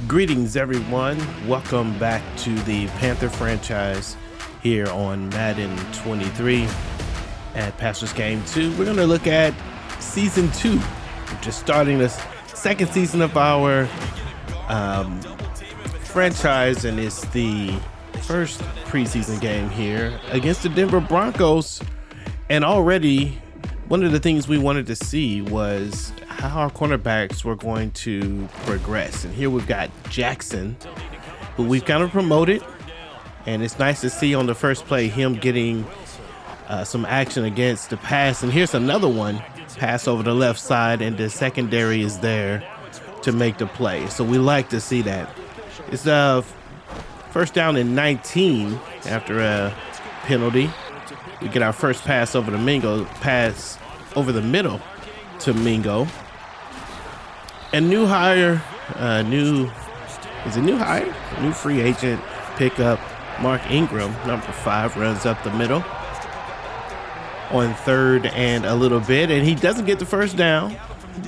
Greetings, everyone. Welcome back to the Panther franchise here on Madden 23 at Pastors Game 2. We're going to look at Season 2. We're just starting the second season of our franchise, and it's the first preseason game here against the Denver Broncos. And already, one of the things we wanted to see was how our cornerbacks were going to progress. And here we've got Jackson, who we've kind of promoted. And it's nice to see on the first play him getting some action against the pass. And here's another one, pass over the left side, and the secondary is there to make the play. So we like to see that. It's first down and 19 after a penalty. We get our first pass over to Mingo, pass over the middle to Mingo. And new free agent pickup, Mark Ingram, number 5, runs up the middle on third and a little bit, and he doesn't get the first down,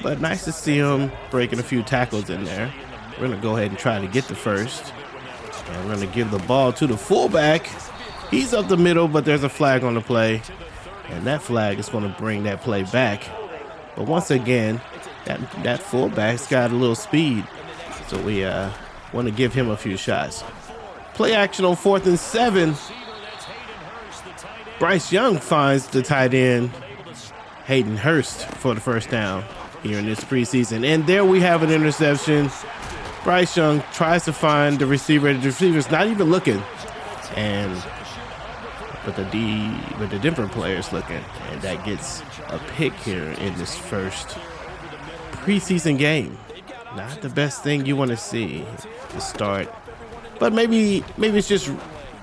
but nice to see him breaking a few tackles in there. We're going to go ahead and try to get the first, and we're going to give the ball to the fullback. He's up the middle, but there's a flag on the play, and that flag is going to bring that play back. But once again, that fullback's got a little speed, so we want to give him a few shots. Play action on 4th and 7. Bryce Young finds the tight end, Hayden Hurst, for the first down here in this preseason. And there we have an interception. Bryce Young tries to find the receiver. The receiver's not even looking, but the Denver player's looking, and that gets a pick here in this first preseason game. Not the best thing you want to see to start, but maybe it's just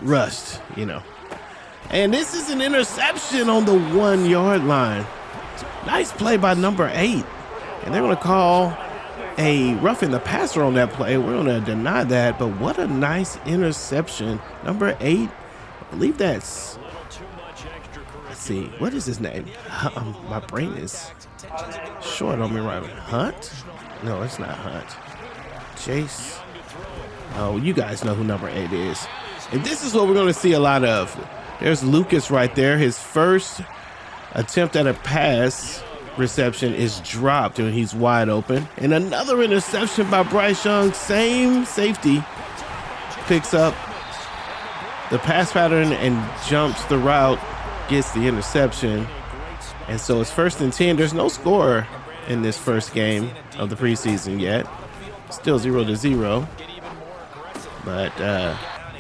rust, you know. And this is an interception on the 1 yard line. Nice play by number 8, and they're going to call a roughing the passer on that play. We're going to deny that, but what a nice interception. Number 8, I believe that's, let's see, what is his name? My brain is short on me right now. Hunt? No, it's not Hunt. Chase. Oh, you guys know who number 8 is. And this is what we're going to see a lot of. There's Lucas right there. His first attempt at a pass reception is dropped, and he's wide open. And another interception by Bryce Young. Same safety. Picks up the pass pattern and jumps the route, gets the interception. And so it's 1st and 10. There's no score in this first game of the preseason yet. Still 0-0. But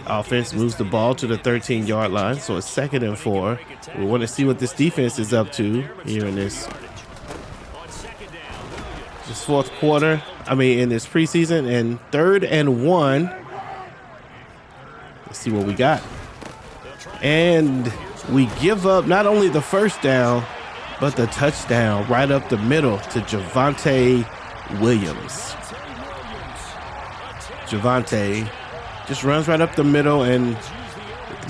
offense moves the ball to the 13-yard line, so it's 2nd and 4. We want to see what this defense is up to here in this fourth quarter. In this preseason, and 3rd and 1. Let's see what we got. And we give up not only the first down, but the touchdown right up the middle to Javonte Williams. Javonte just runs right up the middle, and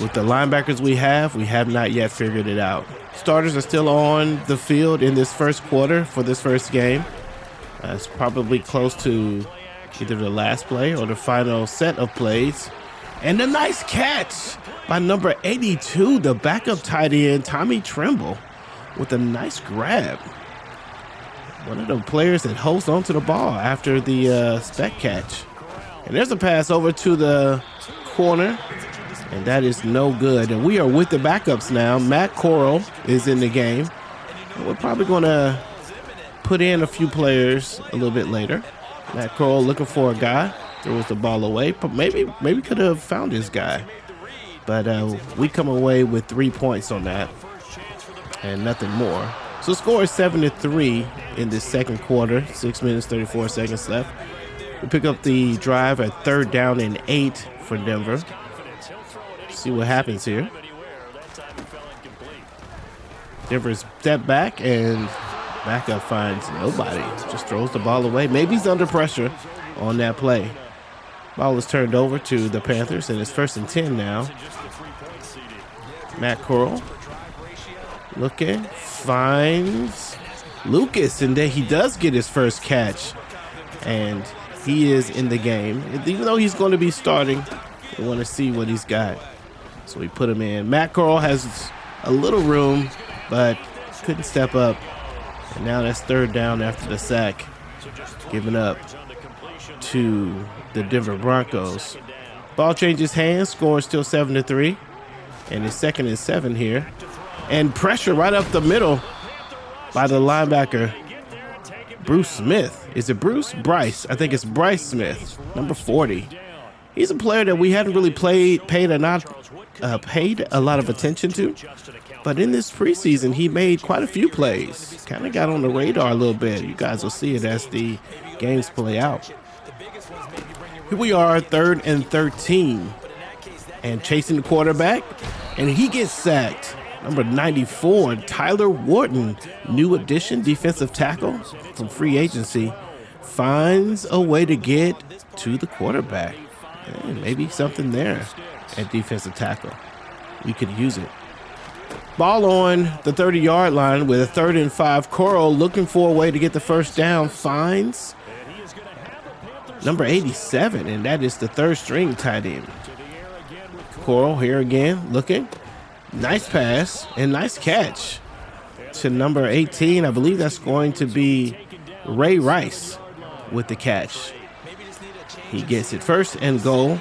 with the linebackers we have not yet figured it out. Starters are still on the field in this first quarter for this first game. It's probably close to either the last play or the final set of plays. And a nice catch by number 82, the backup tight end, Tommy Tremble, with a nice grab. One of the players that holds onto the ball after the spec catch. And there's a pass over to the corner, and that is no good. And we are with the backups now. Matt Corral is in the game. And we're probably going to put in a few players a little bit later. Matt Corral looking for a guy. Throws the ball away. But maybe could have found his guy. But we come away with 3 points on that and nothing more. So score is 7-3 in this second quarter. 6 minutes, 34 seconds left. We pick up the drive at 3rd down and 8 for Denver. See what happens here. Denver's step back, and backup finds nobody. Just throws the ball away. Maybe he's under pressure on that play. Ball is turned over to the Panthers, and it's 1st and 10 now. Matt Corral looking, finds Lucas, and then he does get his first catch. And he is in the game. Even though he's going to be starting, we want to see what he's got. So we put him in. Matt Corral has a little room, but couldn't step up. And now that's third down after the sack, given up to the Denver Broncos. Ball changes hands, score still 7-3. And it's 2nd and 7 here. And pressure right up the middle by the linebacker, Bruce Smith. Is it Bruce? Bryce. I think it's Bryce Smith, number 40. He's a player that we hadn't really paid a lot of attention to. But in this preseason, he made quite a few plays. Kind of got on the radar a little bit. You guys will see it as the games play out. Here we are, 3rd and 13. And chasing the quarterback. And he gets sacked. Number 94, Tyler Wharton, new addition, defensive tackle from free agency, finds a way to get to the quarterback. Hey, maybe something there at defensive tackle. We could use it. Ball on the 30-yard line with a 3rd and 5. Corral looking for a way to get the first down, finds number 87, and that is the 3rd string tight end. Corral here again, looking. Nice pass and nice catch to number 18. I believe that's going to be Ray Rice with the catch. He gets it, 1st and goal.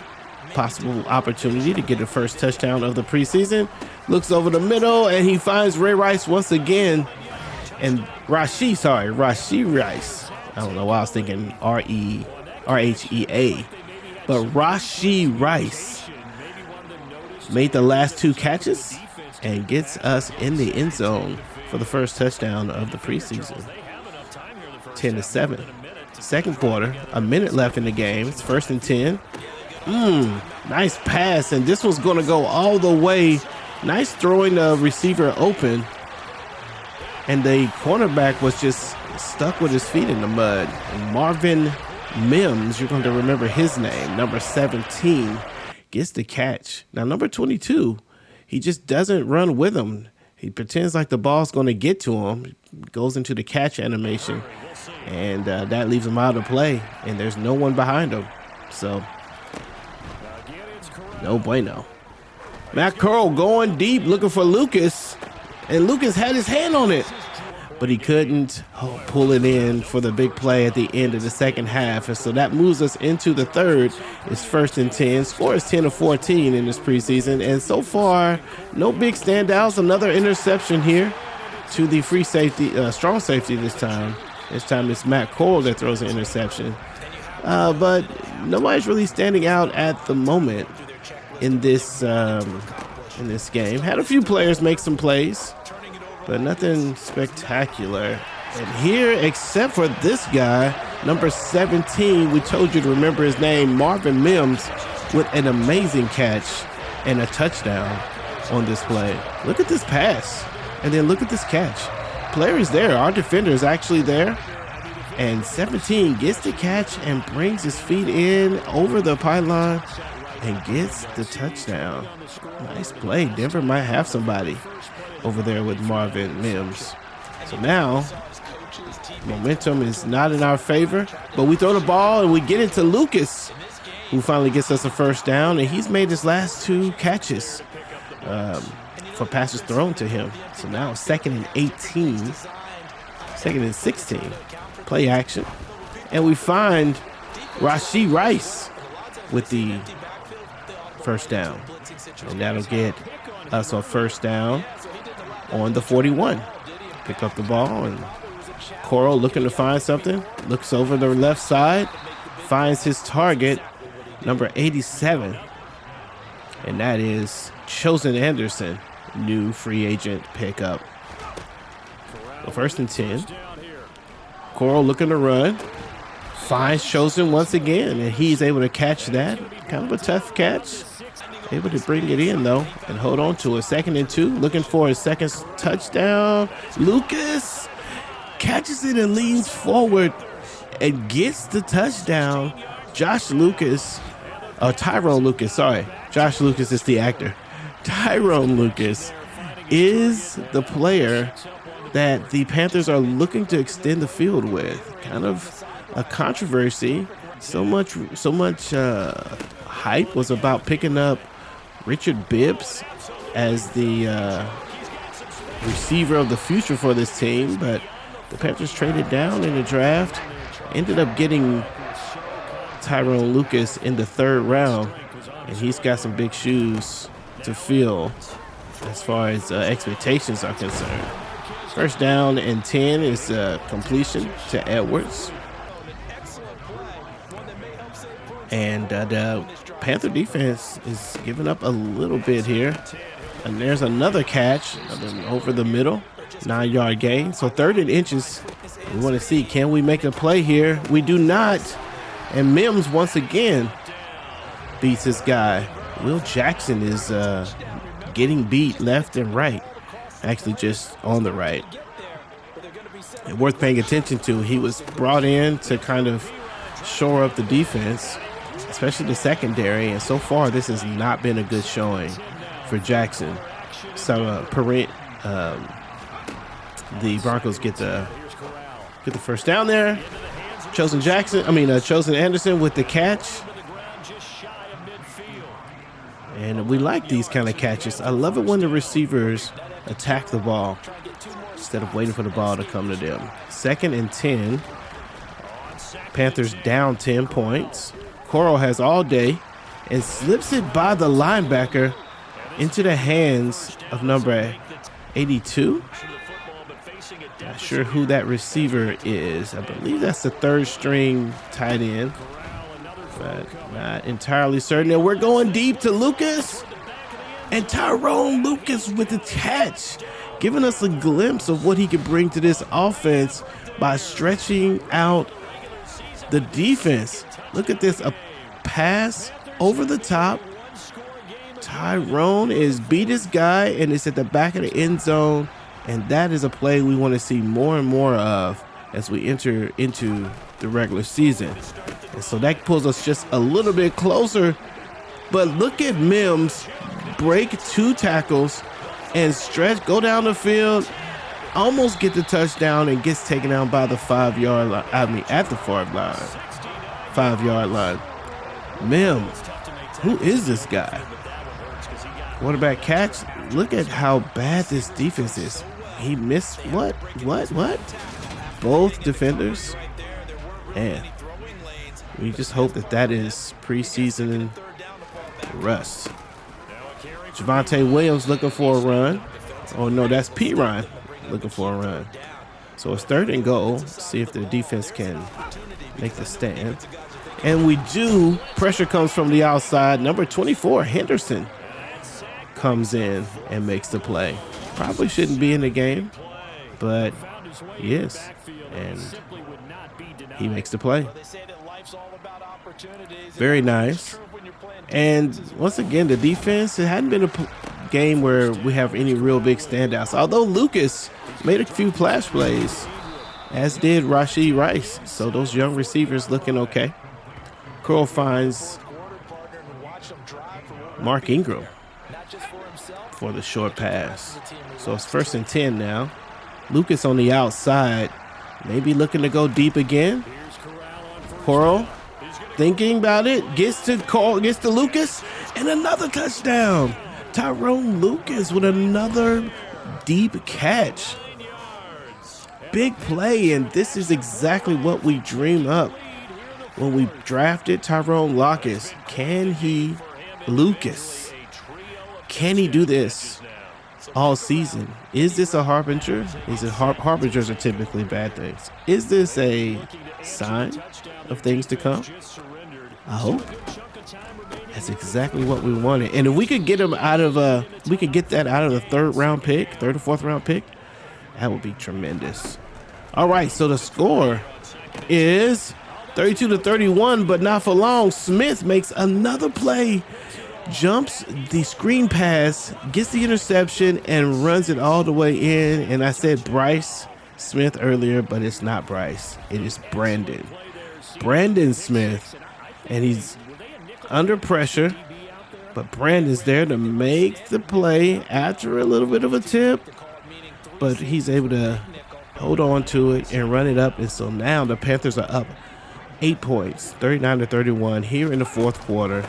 Possible opportunity to get the first touchdown of the preseason. Looks over the middle and he finds Ray Rice once again. And Rashee Rice. I don't know why I was thinking R-H-E-A. But Rashee Rice made the last 2 catches and gets us in the end zone for the first touchdown of the preseason. 10-7. Second quarter, a minute left in the game. It's 1st and 10. Nice pass, and this was going to go all the way. Nice throwing the receiver open, and the cornerback was just stuck with his feet in the mud. And Marvin Mims, you're going to remember his name, number 17, gets the catch. Now, number 22, he just doesn't run with him. He pretends like the ball's going to get to him, goes into the catch animation, and that leaves him out of play, and there's no one behind him. So, no bueno. Matt Corral going deep, looking for Lucas, and Lucas had his hand on it, but he couldn't pull it in for the big play at the end of the second half. And so that moves us into the third. It's 1st and 10. Score is 10-14 in this preseason. And so far, no big standouts. Another interception here to the free safety, strong safety this time. This time it's Matt Corral that throws an interception. But nobody's really standing out at the moment in this game. Had a few players make some plays, but nothing spectacular. And here, except for this guy, number 17, we told you to remember his name, Marvin Mims, with an amazing catch and a touchdown on this play. Look at this pass, and then look at this catch. Player is there. Our defender is actually there. And 17 gets the catch and brings his feet in over the pylon and gets the touchdown. Nice play. Denver might have somebody over there with Marvin Mims. So now, momentum is not in our favor, but we throw the ball and we get it to Lucas, who finally gets us a first down, and he's made his last 2 catches for passes thrown to him. So now 2nd and 18, 2nd and 16, play action, and we find Rashee Rice with the first down, and that'll get us a first down on the 41. Pick up the ball, and Corral looking to find something, looks over the left side, finds his target, number 87, and that is Chosen Anderson, new free agent pickup. So 1st and 10. Corral looking to run, finds Chosen once again, and he's able to catch that. Kind of a tough catch. Able to bring it in, though, and hold on to it. 2nd and 2, looking for his second touchdown. Lucas catches it and leans forward and gets the touchdown. Tyrone Lucas, sorry. Josh Lucas is the actor. Tyrone Lucas is the player that the Panthers are looking to extend the field with. Kind of a controversy. So much hype was about picking up Richard Bibbs as the receiver of the future for this team, but the Panthers traded down in the draft, ended up getting Tyrone Lucas in the 3rd round, and he's got some big shoes to fill as far as expectations are concerned. First down and 10 is completion to Edwards. And the Panther defense is giving up a little bit here. And there's another catch over the middle, 9-yard gain. So 3rd and inches. We want to see, can we make a play here? We do not. And Mims once again beats his guy. Will Jackson is getting beat left and right. Actually just on the right. And worth paying attention to. He was brought in to kind of shore up the defense, especially the secondary, and so far this has not been a good showing for Jackson. So the Broncos get the first down there. Chosen Anderson with the catch. And we like these kind of catches. I love it when the receivers attack the ball instead of waiting for the ball to come to them. 2nd and 10. Panthers down 10 points. Coral has all day and slips it by the linebacker into the hands of number 82. Not sure who that receiver is. I believe that's the 3rd string tight end, but not entirely certain. And we're going deep to Lucas, and Tyrone Lucas with the catch, giving us a glimpse of what he could bring to this offense by stretching out the defense. Look at this, a pass over the top. Tyrone is beat his guy, and it's at the back of the end zone. And that is a play we want to see more and more of as we enter into the regular season. And so that pulls us just a little bit closer. But look at Mims break 2 tackles and stretch, go down the field, almost get the touchdown, and gets taken out by the 5-yard line. At the 5-yard line. Mims, who is this guy? Quarterback catch. Look at how bad this defense is. He missed what? Both defenders. And we just hope that is preseason rust. Javonte Williams looking for a run. Oh no, that's P. Ryan looking for a run. So it's 3rd and goal. See if the defense can make the stand. And we do. Pressure comes from the outside. Number 24, Henderson, comes in and makes the play. Probably shouldn't be in the game, but he is. And he makes the play. Very nice. And once again, the defense, it hadn't been a game where we have any real big standouts. Although Lucas made a few flash plays, as did Rashee Rice. So those young receivers looking okay. Curl finds Mark Ingram for the short pass. So it's 1st and 10 now. Lucas on the outside, maybe looking to go deep again. Coral thinking about it, gets to Lucas, and another touchdown. Tyrone Lucas with another deep catch. Big play, and this is exactly what we dream up when we drafted Tyrone Lucas. Can he do this all season? Is this a harbinger? Harbingers are typically bad things. Is this a sign of things to come? I hope. That's exactly what we wanted. And if we could get him out of the 3rd or 4th round pick, that would be tremendous. All right, so the score is 32-31, but not for long. Smith makes another play, jumps the screen pass, gets the interception, and runs it all the way in. And I said Bryce Smith earlier, but it's not Bryce. It is Brandon Smith, and he's under pressure, but Brandon's there to make the play after a little bit of a tip, but he's able to hold on to it and run it up. And so now the Panthers are up 8 points, 39-31 here in the fourth quarter.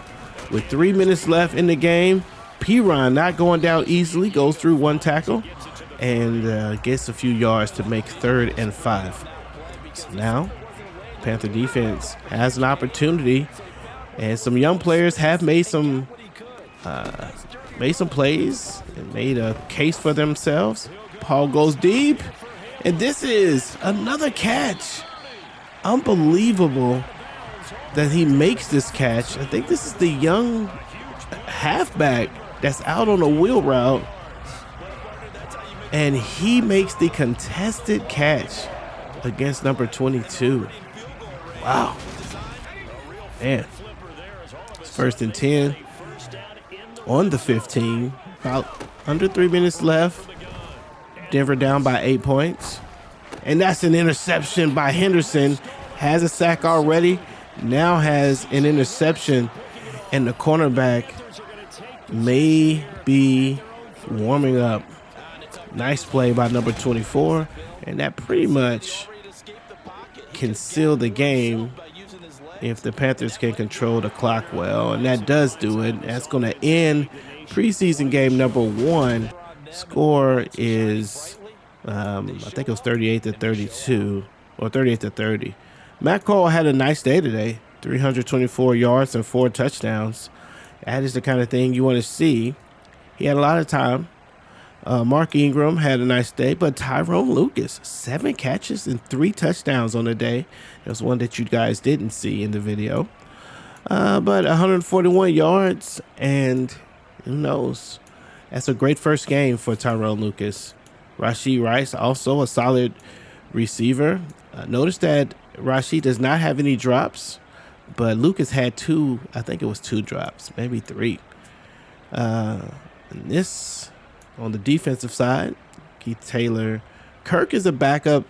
With 3 minutes left in the game, P-Ron not going down easily, goes through one tackle and gets a few yards to make 3rd and 5. So now Panther defense has an opportunity, and some young players have made some plays and made a case for themselves. Paul goes deep, and this is another catch. Unbelievable that he makes this catch. I think this is the young halfback that's out on a wheel route, and he makes the contested catch against number 22. Wow. Man. It's 1st and 10 on the 15. About under 3 minutes left. Denver down by 8 points. And that's an interception by Henderson. Has a sack already. Now has an interception. And the cornerback may be warming up. Nice play by number 24. And that pretty much can seal the game if the Panthers can control the clock well. And that does do it. That's going to end preseason game number 1. Score is, I think it was 38-32 or 38-30. Matt Cole had a nice day today. 324 yards and 4 touchdowns. That is the kind of thing you want to see. He had a lot of time. Mark Ingram had a nice day, but Tyrone Lucas, 7 catches and 3 touchdowns on the day. There's one that you guys didn't see in the video. But 141 yards, and who knows? That's a great first game for Tyrone Lucas. Rashee Rice, also a solid receiver. Notice that Rashee does not have any drops, but Lucas had 2, I think it was 2 drops, maybe 3. And this, on the defensive side, Keith Taylor. Kirk is a backup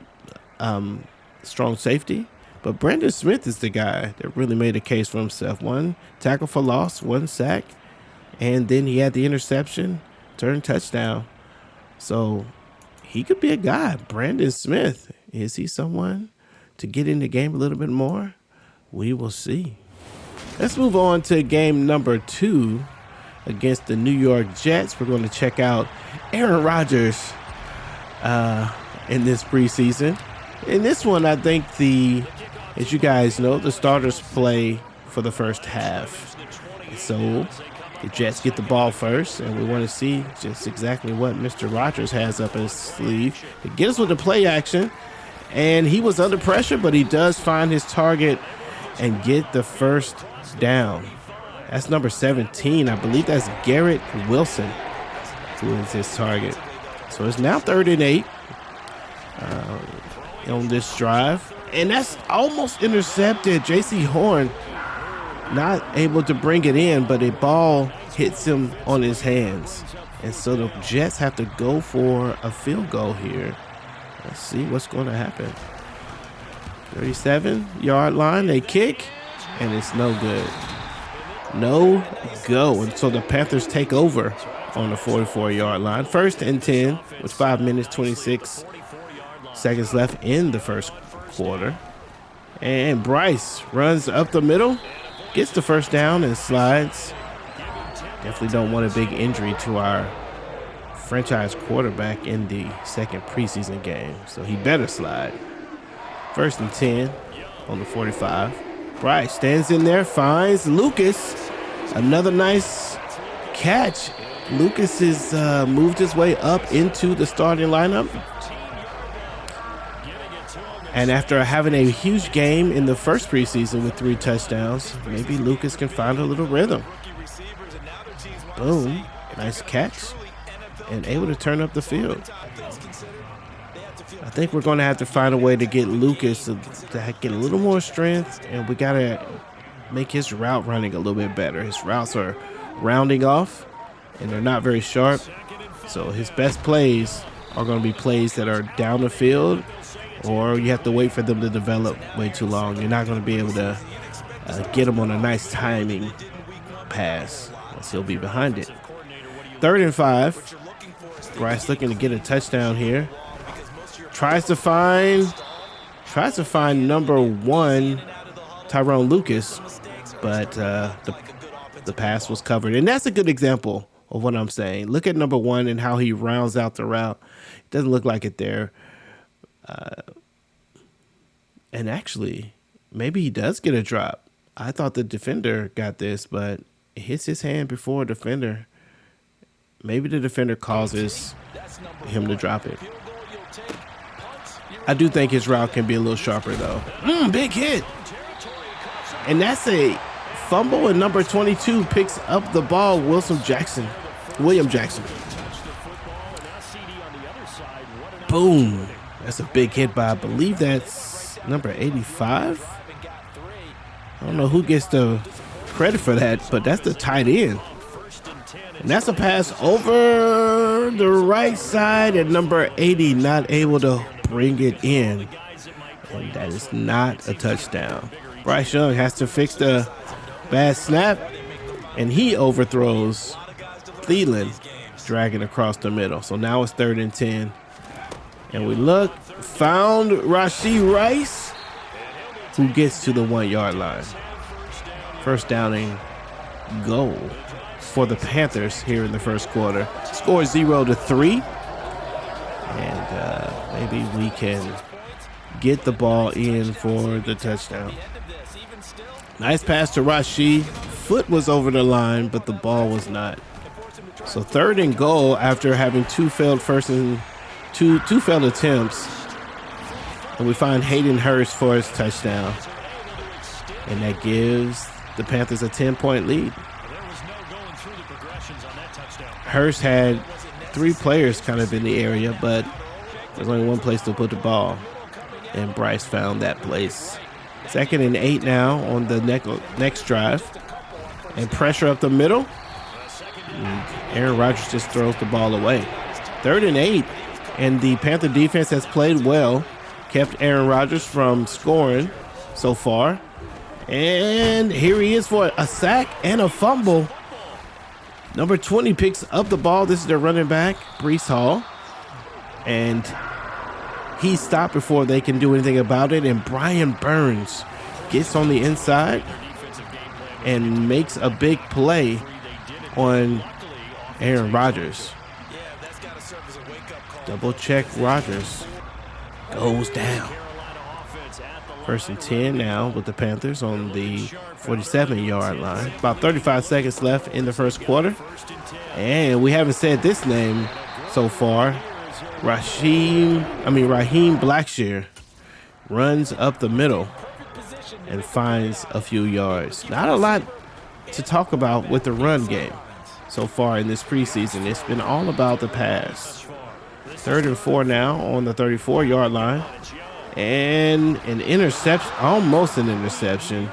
strong safety, but Brandon Smith is the guy that really made a case for himself. 1 tackle for loss, 1 sack, and then he had the interception, turn touchdown. So he could be a guy. Brandon Smith, is he someone to get in the game a little bit more? We will see. Let's move on to game number 2 against the New York Jets. We're going to check out Aaron Rodgers in this preseason. In this one, I think as you guys know, the starters play for the first half. So the Jets get the ball first, and we want to see just exactly what Mr. Rodgers has up his sleeve to get us with the play action. And he was under pressure, but he does find his target and get the first down. That's number 17. I believe that's Garrett Wilson who is his target. So it's now 3rd and 8 on this drive. And that's almost intercepted. J.C. Horn not able to bring it in, but a ball hits him on his hands. And so the Jets have to go for a field goal here. Let's see what's going to happen. 37-yard line, they kick, and it's no good. No go. And so the Panthers take over on the 44-yard line. 1st and 10 with 5 minutes, 26 seconds left in the first quarter. And Bryce runs up the middle, gets the first down and slides. Definitely don't want a big injury to our franchise quarterback in the second preseason game, so he better slide. 1st and 10 on the 45. Bryce stands in there, finds Lucas. Another nice catch. Lucas has moved his way up into the starting lineup. And after having a huge game in the first preseason with 3 touchdowns, maybe Lucas can find a little rhythm. Boom. Nice catch. And able to turn up the field. I think we're going to have to find a way to get Lucas to get a little more strength, and we got to make his route running a little bit better. His routes are rounding off, and they're not very sharp. So his best plays are going to be plays that are down the field, or you have to wait for them to develop way too long. You're not going to be able to get him on a nice timing pass, unless he'll be behind it. 3rd and 5. Bryce looking to get a touchdown here. Tries to find number 1 Tyrone Lucas, but the pass was covered. And that's a good example of what I'm saying. Look at number 1 and how he rounds out the route. It doesn't look like it there. And actually, maybe he does get a drop. I thought the defender got this, but it hits his hand before a defender. Maybe the defender causes him to drop it. I do think his route can be a little sharper, though. Big hit. And that's a fumble, and number 22 picks up the ball, William Jackson. Boom. That's a big hit by, I believe that's number 85. I don't know who gets the credit for that, but that's the tight end. And that's a pass over the right side, and number 80 not able to bring it in. And that is not a touchdown. Bryce Young has to fix the bad snap, and he overthrows Thielen, dragging across the middle. So now it's 3rd and 10. And we look, found Rashee Rice, who gets to the 1-yard line. First down and goal for the Panthers here in the first quarter. Score 0-3. And maybe we can get the ball in for the touchdown. Nice pass to Rashee. Foot was over the line, but the ball was not. So 3rd and goal after having two failed attempts. And we find Hayden Hurst for his touchdown. And that gives the Panthers a 10-point lead. Hurst had 3 players kind of in the area, but there's only one place to put the ball. And Bryce found that place. 2nd and 8 now on the next drive. And pressure up the middle. And Aaron Rodgers just throws the ball away. 3rd and 8. And the Panther defense has played well. Kept Aaron Rodgers from scoring so far. And here he is for a sack and a fumble. Number 20 picks up the ball. This is their running back, Breece Hall. And he's stopped before they can do anything about it. And Brian Burns gets on the inside and makes a big play on Aaron Rodgers. Double check Rodgers. Goes down. 1st and 10 now with the Panthers on the 47-yard line. About 35 seconds left in the first quarter. And we haven't said this name so far. Raheem Blackshear runs up the middle and finds a few yards. Not a lot to talk about with the run game so far in this preseason. It's been all about the pass. 3rd and 4 now on the 34-yard line. And an interception, almost an interception,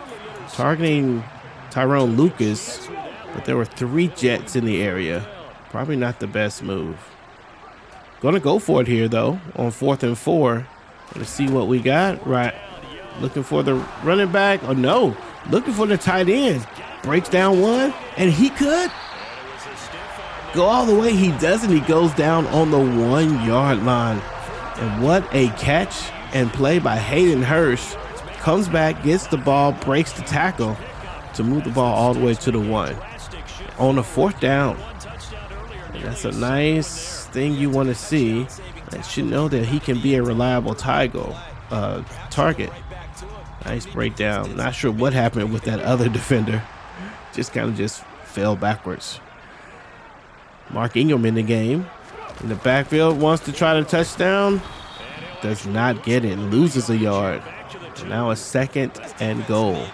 targeting Tyrone Lucas, but there were 3 Jets in the area. Probably not the best move. Gonna go for it here, though, on 4th and 4. Let's see what we got. Right, looking for the running back. Oh, no, looking for the tight end. Breaks down one, and he could go all the way. He doesn't. He goes down on the 1-yard line. And what a catch and play by Hayden Hurst. Comes back, gets the ball, breaks the tackle to move the ball all the way to the 1. On a 4th down. And that's a nice thing you want to see. That should know that he can be a reliable target. Nice breakdown. Not sure what happened with that other defender. Just fell backwards. Mark Ingram in the game. In the backfield, wants to try the touchdown. Does not get it. Loses a yard. And now a 2nd and goal.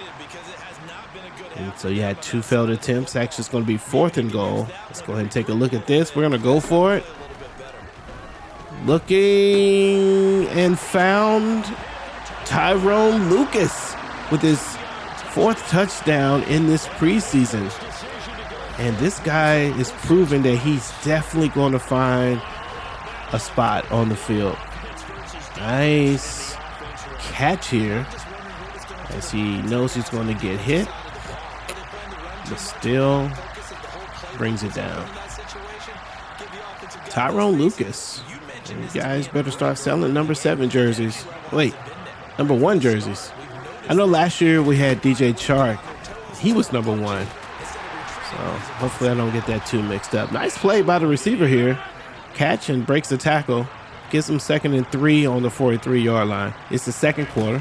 And so you had 2 failed attempts. Actually, it's going to be 4th and goal. Let's go ahead and take a look at this. We're going to go for it. Looking and found Tyrone Lucas with his 4th touchdown in this preseason. And this guy is proving that he's definitely going to find a spot on the field. Nice catch here as he knows he's going to get hit, but still brings it down. Tyrone Lucas. And you guys better start selling number 7 jerseys. Wait, number 1 jerseys. I know last year we had DJ Chark. He was number 1. So hopefully I don't get that too mixed up. Nice play by the receiver here. Catch and breaks the tackle. Gives him 2nd and 3 on the 43-yard line. It's the second quarter.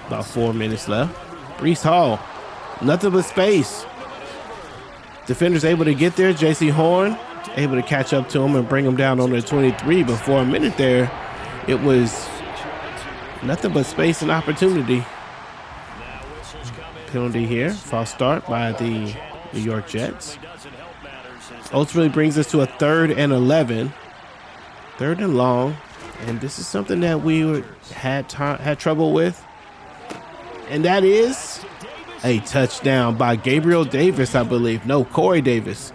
About 4 minutes left. Breece Hall. Nothing but space. Defenders able to get there. J.C. Horn able to catch up to him and bring him down on the 23. But for a minute there, it was nothing but space and opportunity. Penalty here. False start by the New York Jets. Ultimately brings us to a 3rd and 11. 3rd and long. And this is something that we had trouble with. And that is a touchdown by Gabriel Davis, I believe. No, Corey Davis.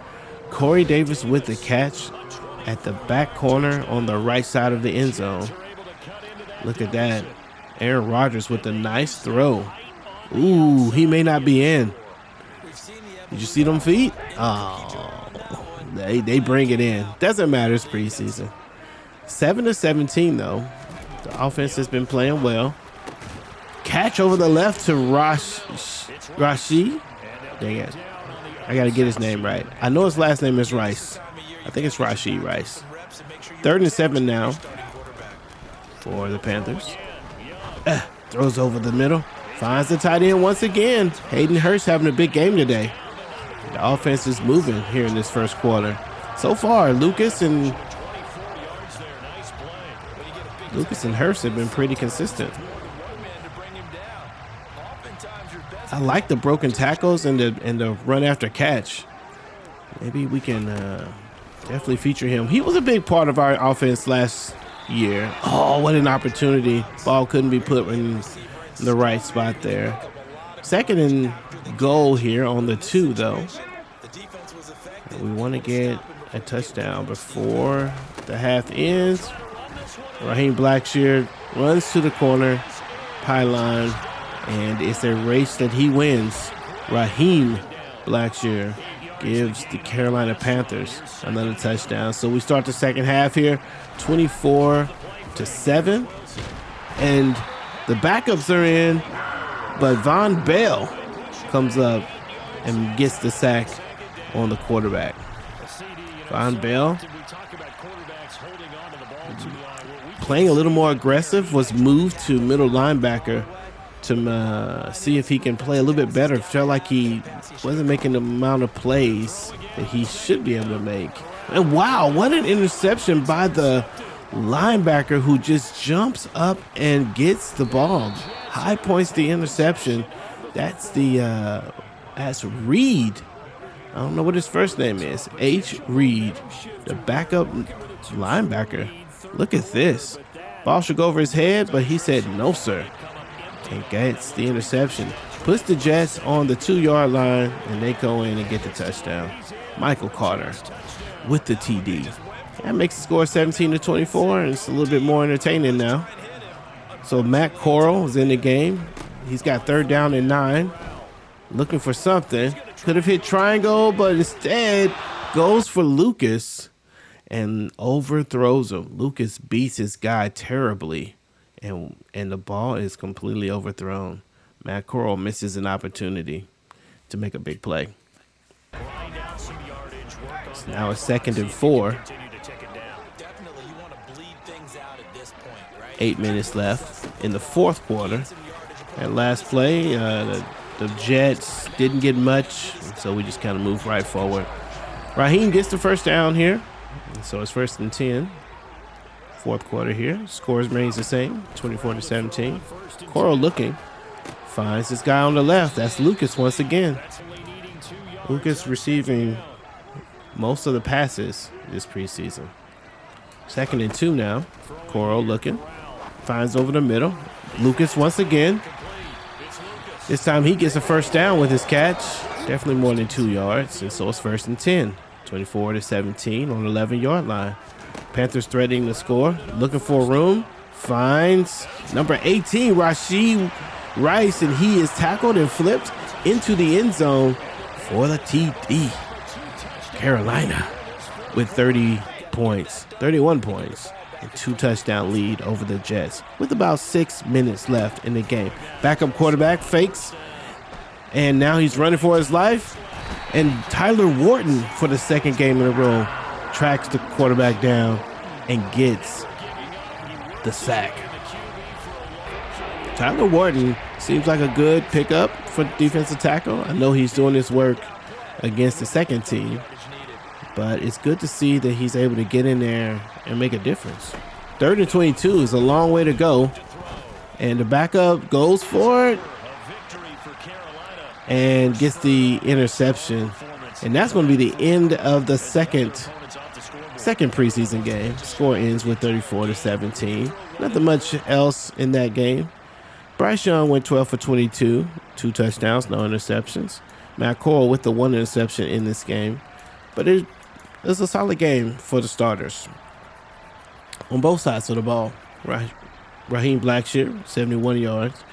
Corey Davis with the catch at the back corner on the right side of the end zone. Look at that. Aaron Rodgers with a nice throw. Ooh, he may not be in. Did you see them feet? Oh, they bring it in. Doesn't matter, it's preseason. 7-17 though. The offense has been playing well. Catch over the left to Rashi. Dang it. I got to get his name right. I know his last name is Rice. I think it's Rashee Rice. 3rd and 7 now for the Panthers. Throws over the middle. Finds the tight end once again. Hayden Hurst having a big game today. The offense is moving here in this first quarter. So far, Lucas and Hurst have been pretty consistent. I like the broken tackles and the run after catch. Maybe we can definitely feature him. He was a big part of our offense last year. Oh, what an opportunity. Ball couldn't be put in the right spot there. 2nd and goal here on the 2, though. We want to get a touchdown before the half ends. Raheem Blackshear runs to the corner pylon, and it's a race that he wins. Raheem Blackshear gives the Carolina Panthers another touchdown. So we start the second half here, 24-7. And the backups are in, but Von Bell comes up and gets the sack on the quarterback. Von Bell, playing a little more aggressive, was moved to middle linebacker to see if he can play a little bit better. Felt like he wasn't making the amount of plays that he should be able to make. And wow, what an interception by the linebacker who just jumps up and gets the ball. High points the interception. That's Reed. I don't know what his first name is. H. Reed, the backup linebacker. Look at this. Ball should go over his head, but he said no, sir. And gets the interception. Puts the Jets on the 2-yard line, and they go in and get the touchdown. Michael Carter with the TD. That makes the score 17-24, and it's a little bit more entertaining now. So Matt Corral is in the game. He's got 3rd down and 9. Looking for something. Could have hit triangle, but instead goes for Lucas and overthrows him. Lucas beats his guy terribly, and the ball is completely overthrown. Matt Corral misses an opportunity to make a big play. It's now a 2nd and 4. 8 minutes left in the fourth quarter. That last play, the Jets didn't get much, so we just kind of moved right forward. Raheem gets the first down here, so it's 1st and 10. Fourth quarter here. Scores remains the same, 24-17. Corral looking, finds this guy on the left. That's Lucas once again. Lucas receiving most of the passes this preseason. 2nd and 2 now. Corral looking, finds over the middle. Lucas once again. This time he gets a first down with his catch. Definitely more than 2 yards. And so it's 1st and 10. 24-17 on the 11-yard line. Panthers threatening the score. Looking for room. Finds number 18, Rashee Rice. And he is tackled and flipped into the end zone for the TD. Carolina with 31 points. and 2-touchdown lead over the Jets with about 6 minutes left in the game. Backup quarterback fakes, and now he's running for his life. And Tyler Wharton, for the second game in a row, tracks the quarterback down and gets the sack. Tyler Wharton seems like a good pickup for defensive tackle. I know he's doing his work against the second team, but it's good to see that he's able to get in there and make a difference. 3rd and 22 is a long way to go, and the backup goes for it and gets the interception, and that's going to be the end of the second preseason game. Score ends with 34-17. Nothing much else in that game. Bryce Young went 12 for 22, 2 touchdowns, no interceptions. Matt Corral with the 1 interception in this game, but it was a solid game for the starters on both sides of the ball. Raheem Blackshear, 71 yards.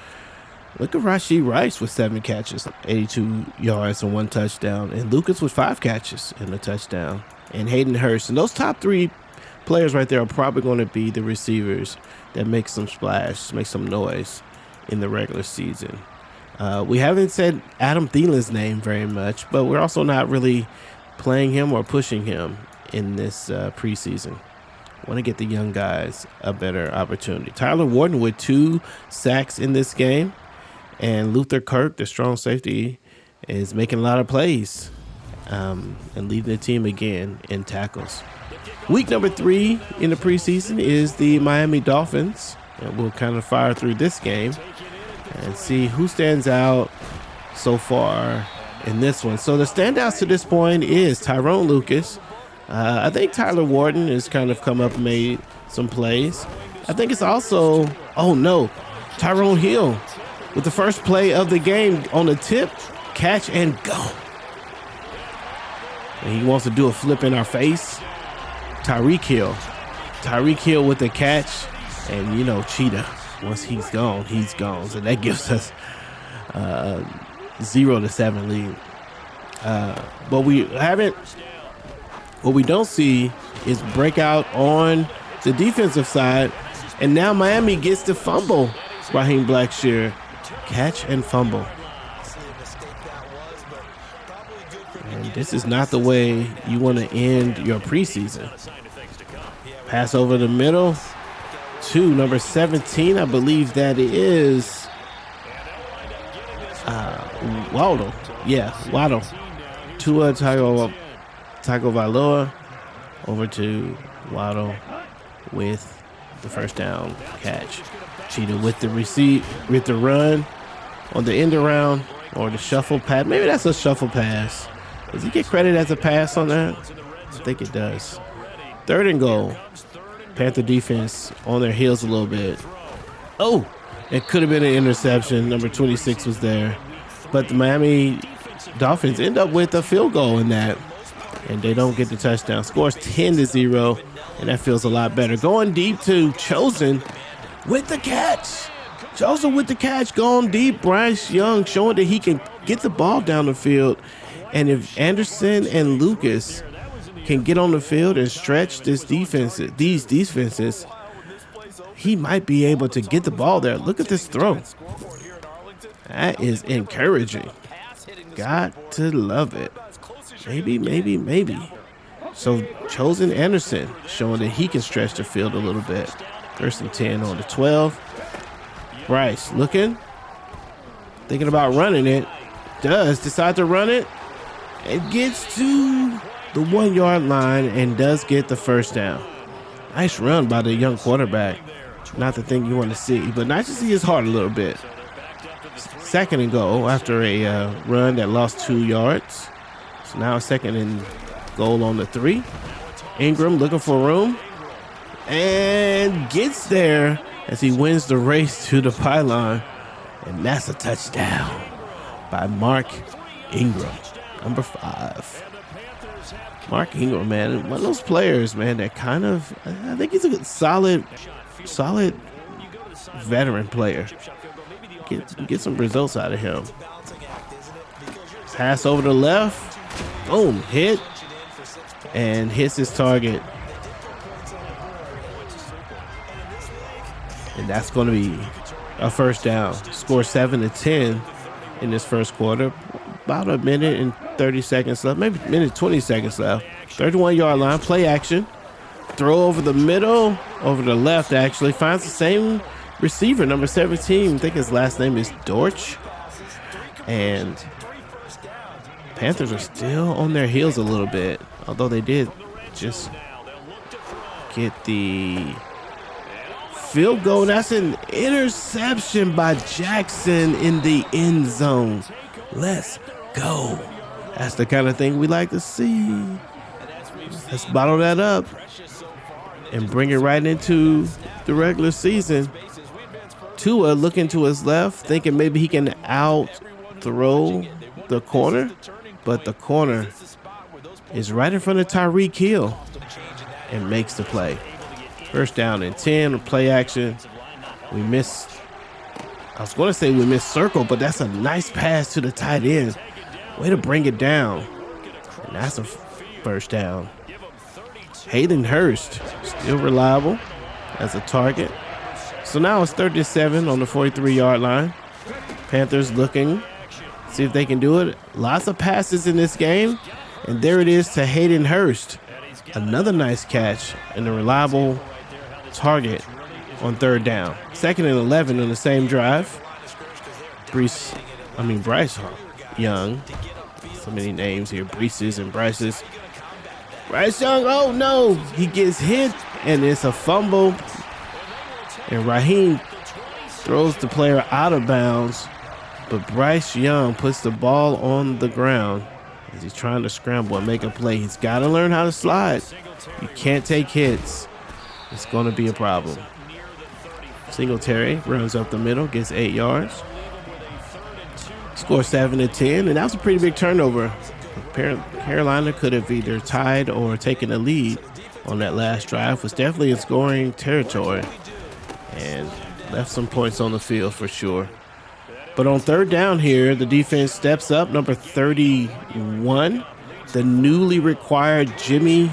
Look at Rashee Rice with 7 catches, 82 yards and 1 touchdown. And Lucas with 5 catches and a touchdown. And Hayden Hurst. And those top 3 players right there are probably going to be the receivers that make some splash, make some noise in the regular season. We haven't said Adam Thielen's name very much, but we're also not really playing him or pushing him in this preseason. Want to get the young guys a better opportunity. Tyler Wharton with 2 sacks in this game. And Luther Kirk, the strong safety, is making a lot of plays and leading the team again in tackles. Week number 3 in the preseason is the Miami Dolphins. And we'll kind of fire through this game and see who stands out so far in this one. So the standouts to this point is Tyrone Lucas. I think Tyler Wharton has kind of come up and made some plays. I think it's also, Tyrone Hill with the first play of the game on the tip, catch and go. And he wants to do a flip in our face. Tyreek Hill with the catch. And, Cheetah, once he's gone, he's gone. So that gives us 0-7 lead. But what we don't see is breakout on the defensive side. And now Miami gets to fumble Raheem Blackshear. Catch and fumble. And this is not the way you want to end your preseason. Pass over the middle to number 17. I believe that is Waddle. Yeah, Waddle. Tua Tagovailoa over to Waddle with the first down catch. Cheetah with the run on the end around or the shuffle pass. Maybe that's a shuffle pass. Does he get credit as a pass on that? I think it does. 3rd and goal. Panther defense on their heels a little bit. Oh, it could have been an interception. Number 26 was there. But the Miami Dolphins end up with a field goal in that. And they don't get the touchdown. Scores 10-0. And that feels a lot better. Going deep to Chosen with the catch. Chosen with the catch. Going deep. Bryce Young showing that he can get the ball down the field. And if Anderson and Lucas can get on the field and stretch these defenses, he might be able to get the ball there. Look at this throw. That is encouraging. Got to love it. Maybe. So Chosen Anderson showing that he can stretch the field a little bit. 1st and 10 on the 12. Bryce looking. Thinking about running it. Does decide to run it. It gets to the 1-yard line and does get the first down. Nice run by the young quarterback. Not the thing you want to see, but nice to see his heart a little bit. 2nd and goal after a run that lost 2 yards. So now 2nd and goal on the 3. Ingram looking for room and gets there as he wins the race to the pylon. And that's a touchdown by Mark Ingram, number 5. Mark Ingram, man, one of those players, man, that kind of, I think he's a good, solid veteran player. Get some results out of him. Pass over the left. Boom, hit. And hits his target. And that's going to be a first down. Score 7-10 in this first quarter. About a minute and 30 seconds left, maybe a minute 20 seconds left. 31-yard line, play action. Throw over the middle, over the left actually. Finds the same receiver, number 17. I think his last name is Dortch. And Panthers are still on their heels a little bit, although they did just get the field goal. That's an interception by Jackson in the end zone. Let's go. That's the kind of thing we like to see. Let's bottle that up and bring it right into the regular season. Tua looking to his left, thinking maybe he can out-throw the corner, but the corner is right in front of Tyreek Hill and makes the play. First down and 10, play action. We missed. I was going to say we missed circle, but that's a nice pass to the tight end. Way to bring it down. And that's a first down. Hayden Hurst, still reliable as a target. So now it's 37 on the 43-yard line. Panthers looking, see if they can do it. Lots of passes in this game. And there it is to Hayden Hurst. Another nice catch and a reliable target on third down. 2nd and 11 on the same drive. Bryce Young. So many names here. Breeses and Bryces. Bryce Young, oh no. He gets hit and it's a fumble. And Raheem throws the player out of bounds. But Bryce Young puts the ball on the ground as he's trying to scramble and make a play. He's got to learn how to slide. You can't take hits. It's going to be a problem. Singletary runs up the middle, gets 8 yards. Score 7-10, and that was a pretty big turnover. Carolina could have either tied or taken a lead on that last drive. Was definitely in scoring territory and left some points on the field for sure. But on third down here, the defense steps up. Number 31, the newly required Jimmy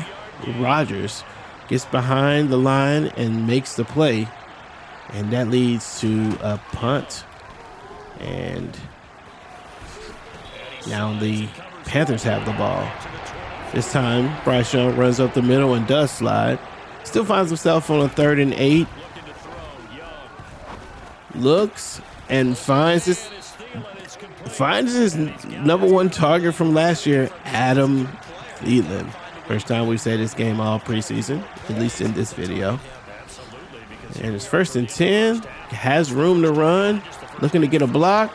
Rogers, gets behind the line and makes the play. And that leads to a punt. And now the Panthers have the ball. This time, Bryce Young runs up the middle and does slide. Still finds himself on a 3rd and 8. Looks and finds his number 1 target from last year, Adam Thielen. First time we've said this game all preseason, at least in this video. And it's 1st and 10, has room to run, looking to get a block.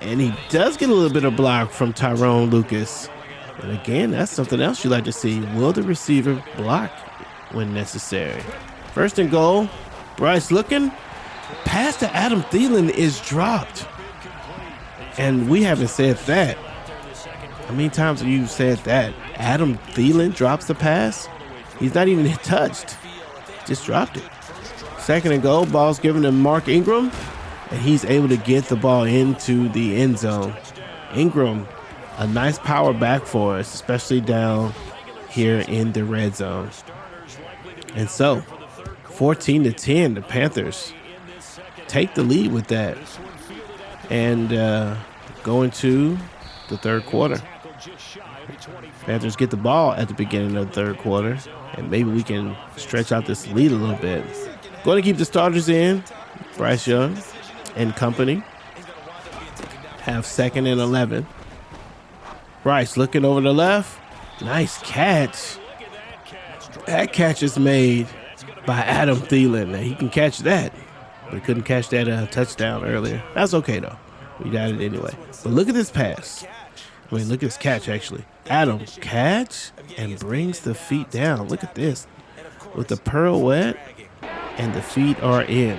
And he does get a little bit of block from Tyrone Lucas. And again, that's something else you like to see. Will the receiver block when necessary? 1st and goal, Bryce looking. Pass to Adam Thielen is dropped. And we haven't said that. How many times have you said that? Adam Thielen drops the pass? He's not even touched. Just dropped it. 2nd and goal, ball's given to Mark Ingram. And he's able to get the ball into the end zone. Ingram, a nice power back for us, especially down here in the red zone. And so, 14-10, the Panthers take the lead with that. And go into the third quarter. Panthers get the ball at the beginning of the third quarter. And maybe we can stretch out this lead a little bit. Going to keep the starters in. Bryce Young and company have 2nd and 11. Bryce looking over the left. Nice catch. That catch is made by Adam Thielen. Now, he can catch that, but he couldn't catch that touchdown earlier. That's okay, though. We got it anyway. But look at this pass. Look at this catch, actually. Adam catch and brings the feet down. Look at this. With the pirouette, and the feet are in.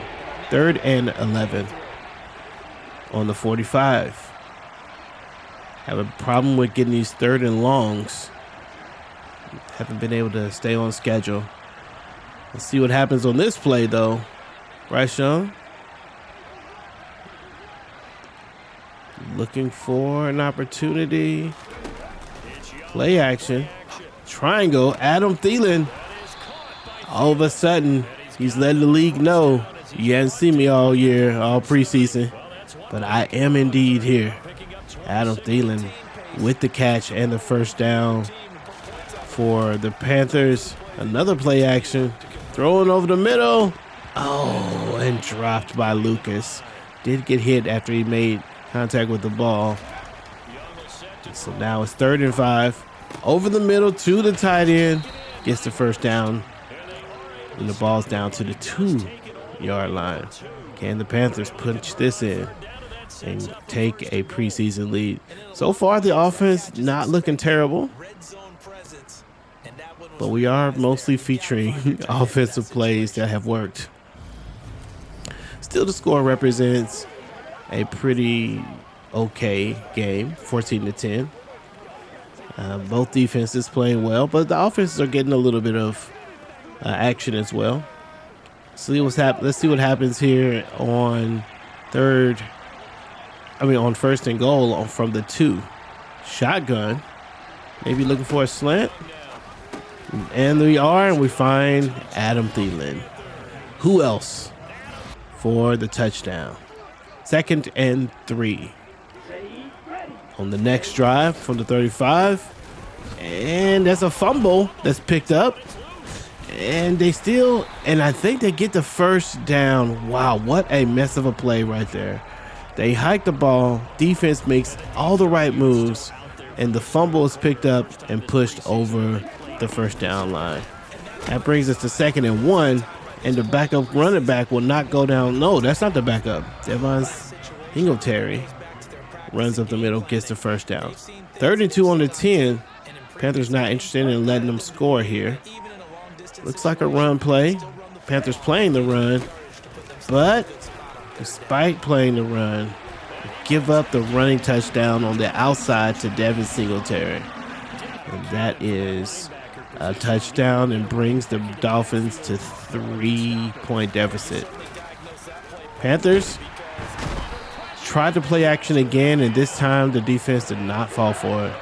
3rd and 11 on the 45. Have a problem with getting these 3rd and longs. Haven't been able to stay on schedule. Let's see what happens on this play, though. Bryce Young looking for an opportunity. Play action. Triangle. Adam Thielen. All of a sudden, he's letting the league know You hadn't seen me all year, all preseason, but I am indeed here. Adam Thielen with the catch and the first down for the Panthers. Another play action, throwing over the middle. Oh, and dropped by Lucas. Did get hit after he made contact with the ball. So now it's 3rd and 5. Over the middle to the tight end. Gets the first down. And the ball's down to the 2-yard line. Can the Panthers punch this in and take a preseason lead? So far, the offense not looking terrible. But we are mostly featuring offensive plays that have worked. Still, the score represents a pretty okay game, 14-10. Both defenses playing well, but the offenses are getting a little bit of action as well. Let's see what happens here on 1st and goal from the 2. Shotgun, maybe looking for a slant. And we find Adam Thielen. Who else for the touchdown? 2nd and 3. On the next drive from the 35. And there's a fumble that's picked up. And I think they get the first down. Wow, what a mess of a play right there. They hike the ball. Defense makes all the right moves. And the fumble is picked up and pushed over the first down line. That brings us to 2nd and 1. And the backup running back will not go down. No, that's not the backup. Devon Singletary runs up the middle, gets the first down. 3rd and 2 on the 10. Panthers not interested in letting them score here. Looks like a run play. Panthers playing the run, but despite playing the run, give up the running touchdown on the outside to Devin Singletary. And that is a touchdown and brings the Dolphins to 3-point deficit. Panthers tried to play action again, and this time the defense did not fall for it.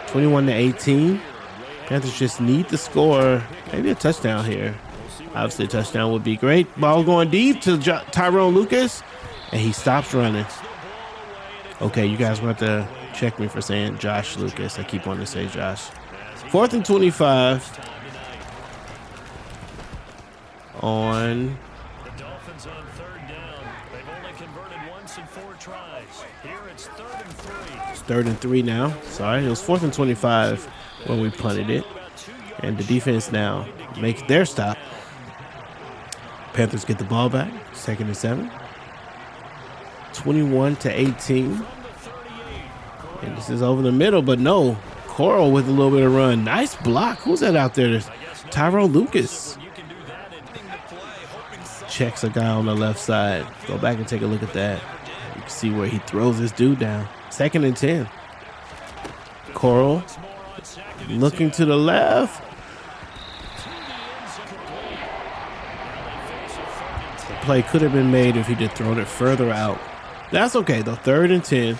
21-18. Panthers just need to score maybe a touchdown here. Obviously, a touchdown would be great. Ball going deep to Tyrone Lucas, and he stops running. Okay, you guys want to check me for saying Josh Lucas. I keep wanting to say Josh. 4th and 25 on. The Dolphins on 3rd down. They've only converted once in 4 tries. Here it's 3rd and 3. It's 3rd and 3 now. Sorry, it was 4th and 25 when we punted it. And the defense now makes their stop. Panthers get the ball back. 2nd and 7. 21-18. And this is over the middle, but no. Coral with a little bit of run. Nice block. Who's that out there? Tyrone Lucas. Checks a guy on the left side. Go back and take a look at that. You can see where he throws this dude down. 2nd and 10. Coral looking to the left. The play could have been made if he did throw it further out. That's okay though. 3rd and 10.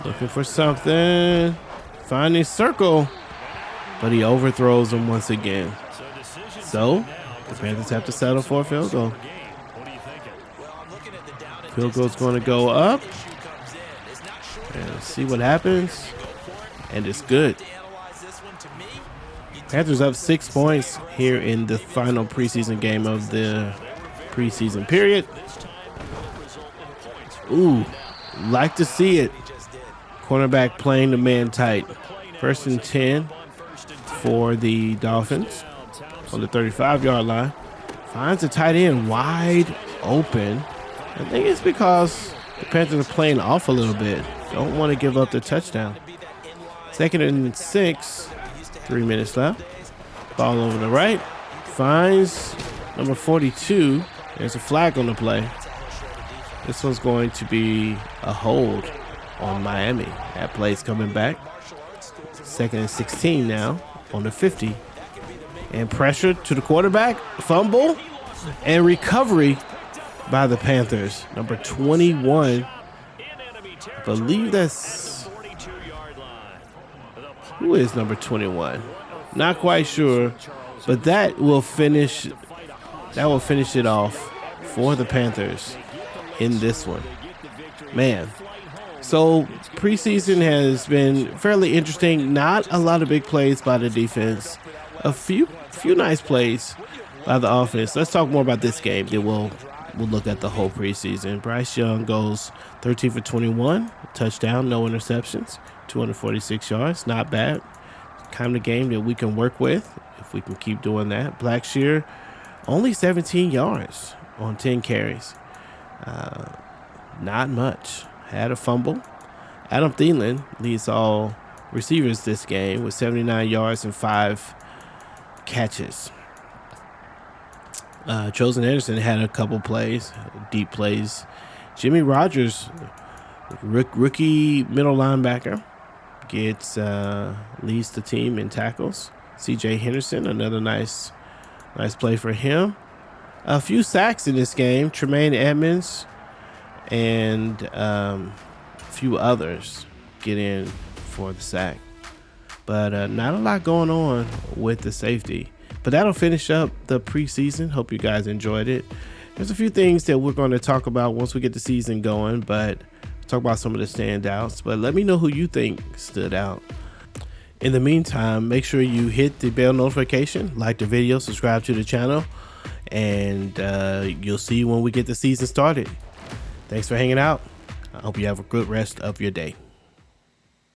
Looking for something. Finding circle. But he overthrows him once again. So the Panthers have to settle for a field goal. Field goal's going to go up. And see what happens. And it's good. Panthers up 6 points here in the final preseason game of the preseason period. Ooh, like to see it. Cornerback playing the man tight. 1st and 10 for the Dolphins on the 35-yard line. Finds the tight end wide open. I think it's because the Panthers are playing off a little bit. Don't want to give up the touchdown. 2nd and 6. 3 minutes left. Ball over the right. Finds number 42. There's a flag on the play. This one's going to be a hold on Miami. That play's coming back. 2nd and 16 now on the 50. And pressure to the quarterback. Fumble and recovery by the Panthers. Number 21. I believe that's... Who is number 21? Not quite sure. But that will finish it off for the Panthers in this one. Man, so preseason has been fairly interesting. Not a lot of big plays by the defense. A few nice plays by the offense. Let's talk more about this game. Then we'll look at the whole preseason. Bryce Young goes 13 for 21, touchdown, no interceptions, 246 yards. Not bad. Kind of game that we can work with if we can keep doing that. Blackshear, only 17 yards on 10 carries. Not much. Had a fumble. Adam Thielen leads all receivers this game with 79 yards and 5 catches. Chosen Anderson had a couple plays, deep plays. Jimmy Rogers, rookie middle linebacker, leads the team in tackles. C.J. Henderson, another nice play for him. A few sacks in this game. Tremaine Edmonds and a few others get in for the sack. But not a lot going on with the safety. But that'll finish up the preseason. Hope you guys enjoyed it. There's a few things that we're going to talk about once we get the season going, but talk about some of the standouts. But let me know who you think stood out. In the meantime, make sure you hit the bell notification, like the video, subscribe to the channel, and you'll see when we get the season started. Thanks for hanging out. I hope you have a good rest of your day.